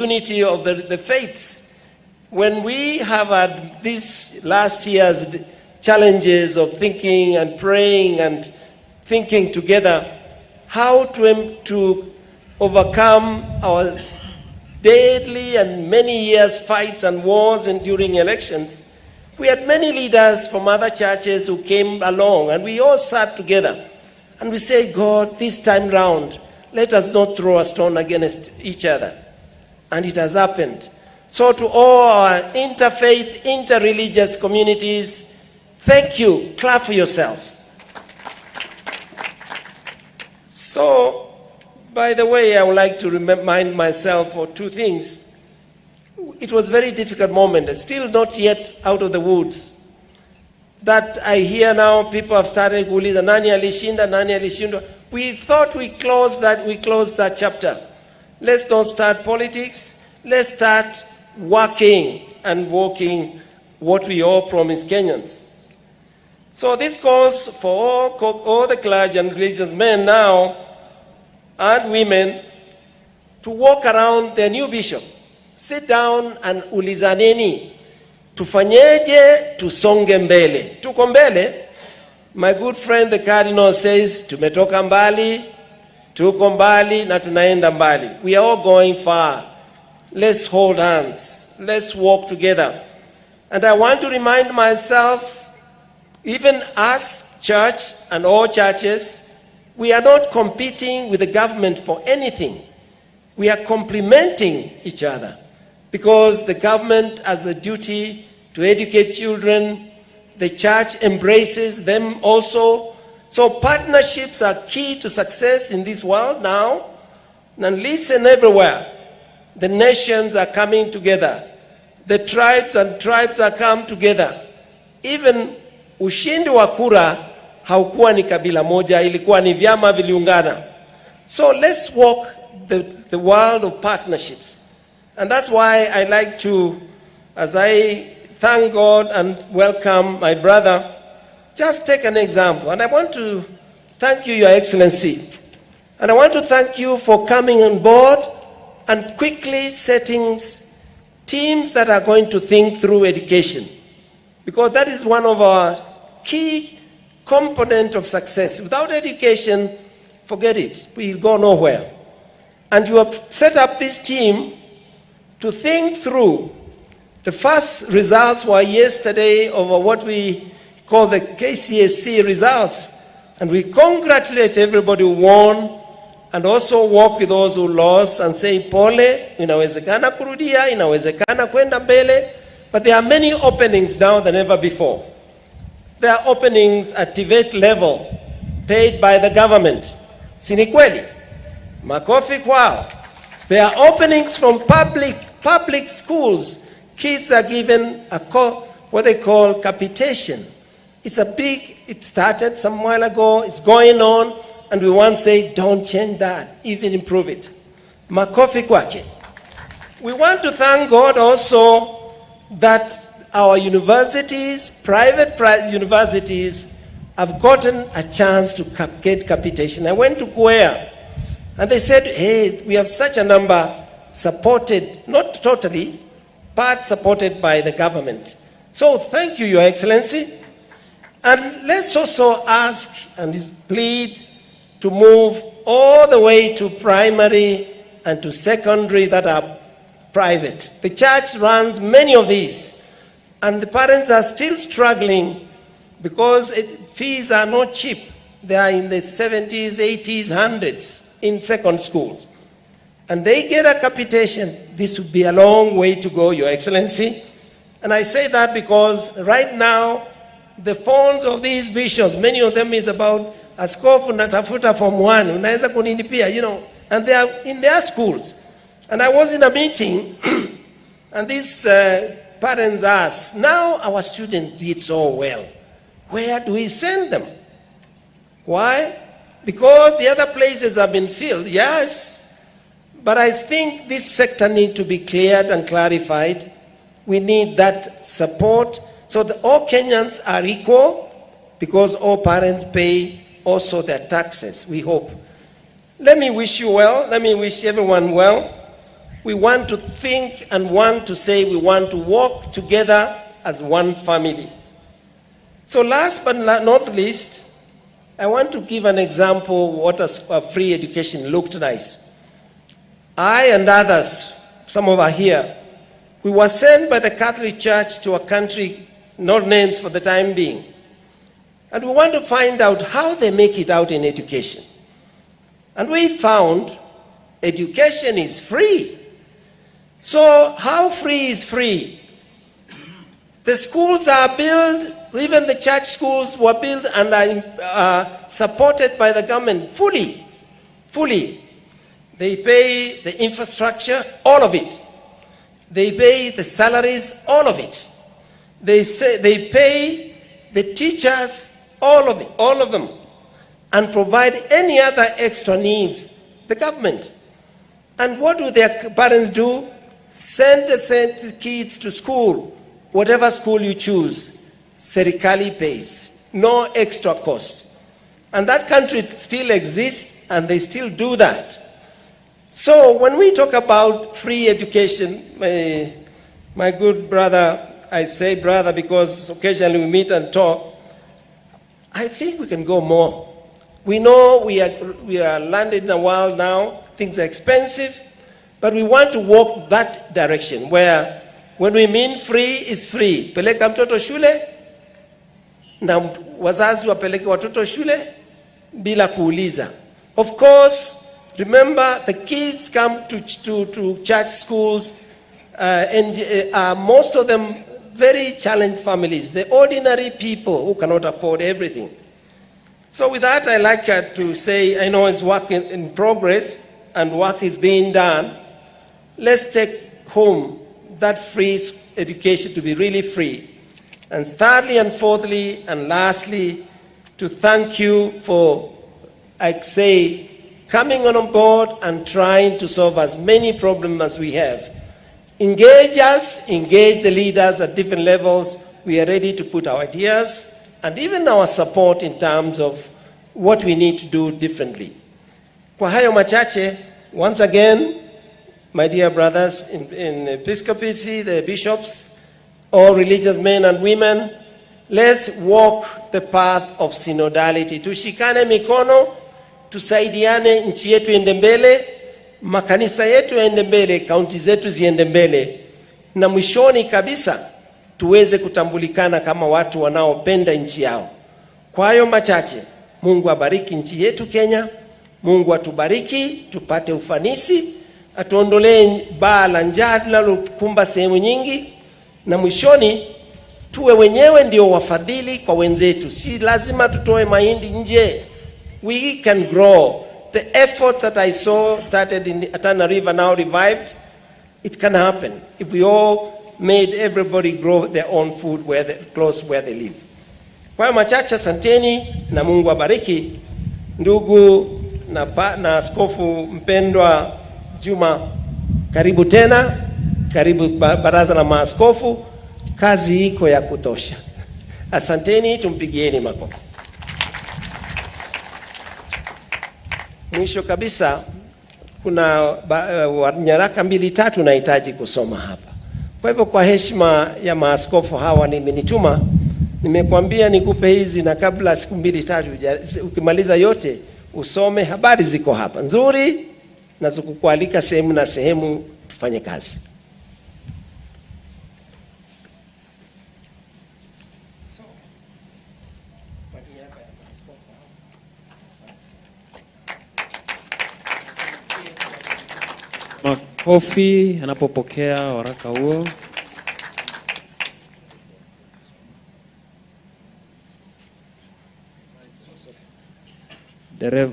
unity of the faiths. When we have had these last year's challenges of thinking and praying and thinking together how to overcome our deadly and many years fights and wars and during elections, we had many leaders from other churches who came along, and we all sat together and we said, God, this time round, let us not throw a stone against each other. And it has happened. So to all our interfaith, interreligious communities, thank you. Clap for yourselves. So, by the way, I would like to remind myself of two things. It was a very difficult moment, still not yet out of the woods. That I hear now, people have started kuuliza nani alishinda, nani alishindwa. We thought we closed that chapter. Let's not start politics. Let's start working and walking what we all promise Kenyans. So this calls for all the clergy and religious men now and women to walk around their new bishop. Sit down and ulizaneni. Tufanyeje tusonge mbele. Tuko mbele. My good friend the Cardinal says, tumetoka mbali, tuko mbali na tunaenda mbali. We are all going far. Let's hold hands. Let's walk together. And I want to remind myself, even us, church and all churches, we are not competing with the government for anything. We are complementing each other because the government has a duty to educate children. The church embraces them also. So partnerships are key to success in this world now. And listen everywhere. The nations are coming together. The tribes are come together. Even ushindi wa kura haukuwa ni kabila moja, ilikuwa ni vyama viliungana. So let's walk the world of partnerships. And that's why I like to, as I thank God and welcome my brother, just take an example. And I want to thank you, Your Excellency. And I want to thank you for coming on board and quickly setting teams that are going to think through education. Because that is one of our key components of success. Without education, forget it. We'll go nowhere. And you have set up this team to think through. The first results were yesterday over what we call the KCSE results. And we congratulate everybody who won and also walk with those who lost and say, pole, inawezekana kurudia, inawezekana kwenda mbele. But there are many openings now than ever before. There are openings at TVET level paid by the government. Sini kweli? Makofi kwao. There are openings from public schools. Kids are given what they call capitation. It started some while ago, it's going on, and we want to say, don't change that, even improve it. Makofi kwake. We want to thank God also that our universities, private universities, have gotten a chance to get capitation. I went to Kuea, and they said, hey, we have such a number supported, not totally, but supported by the government. So thank you, Your Excellency. And let's also ask and plead to move all the way to primary and to secondary that are private. The church runs many of these, and the parents are still struggling because fees are not cheap. They are in the 70s, 80s, 100s in second schools. And they get a capitation. This would be a long way to go, Your Excellency. And I say that because right now, the phones of these bishops, many of them is about askofu natafuta form 1, unaweza kunilipia, and they are in their schools. And I was in a meeting, and these parents asked, now our students did so well. Where do we send them? Why? Because the other places have been filled, yes. But I think this sector needs to be cleared and clarified. We need that support so that all Kenyans are equal because all parents pay also their taxes, we hope. Let me wish you well. Let me wish everyone well. We want to think and want to say we want to walk together as one family. So last but not least, I want to give an example of what a free education looked like. I and others, some of us here, we were sent by the Catholic Church to a country, not names for the time being. And we want to find out how they make it out in education. And we found education is free. So how free is free? The schools are built, even the church schools were built and are supported by the government fully. They pay the infrastructure, all of it. They pay the salaries, all of it. They pay the teachers, all of them, and provide any other extra needs, the government. And what do their parents do? Send the kids to school, whatever school you choose, serikali pays, no extra cost. And that country still exists, and they still do that. So when we talk about free education, my good brother, I say brother because occasionally we meet and talk, I think we can go more. We know we are landed in a world now, things are expensive, but we want to walk that direction where when we mean free is free. Peleka mtoto shule, na wazazi wapeleke watoto shule bila kuuliza. Of course, remember the kids come to church schools and most of them very challenged families, the ordinary people who cannot afford everything. So with that, I like to say, I know it's work in progress and work is being done. Let's take home that free education to be really free. And thirdly and fourthly and lastly, to thank you for, I say, coming on board and trying to solve as many problems as we have. Engage us, engage the leaders at different levels. We are ready to put our ideas and even our support in terms of what we need to do differently. Kwa hayo machache, once again, my dear brothers in episcopacy, the bishops, all religious men and women, let's walk the path of synodality. Tushikane mikono, tusaidiane, nchi yetu iende mbele, makanisa yetu yaende mbele, kaunti zetu ziende mbele, na mwishoni kabisa tuweze kutambulikana kama watu wanaopenda nchi yao. Kwa hayo machache, Mungu abariki nchi yetu Kenya, Mungu atubariki, tupate ufanisi, atuondolee baa la njaa linalotukumba sehemu nyingi, na mwishoni tuwe wenyewe ndio wafadhili kwa wenzetu. Si lazima tutoe mahindi nje. We can grow. The efforts that I saw started in Tana River, now revived, it can happen if we all made everybody grow their own food close where they live. Kwa hiyo machache, asanteni na Mungu abariki. Ndugu na askofu mpendwa Juma, karibu tena, karibu baraza la maaskofu, kazi iko ya kutosha. Asanteni, tumpigieni makofi. Mwisho kabisa, kuna nyaraka 2-3 nahitaji kusoma hapa. Kwa hivyo kwa heshima ya maaskofu hawa nimenituma, nimekuambia nikupe hizi, na kabla siku 2-3 ukimaliza yote usome. Habari ziko hapa nzuri, na kukualika sehemu na sehemu tufanye kazi. Makofi anapopokea waraka huo. Dereva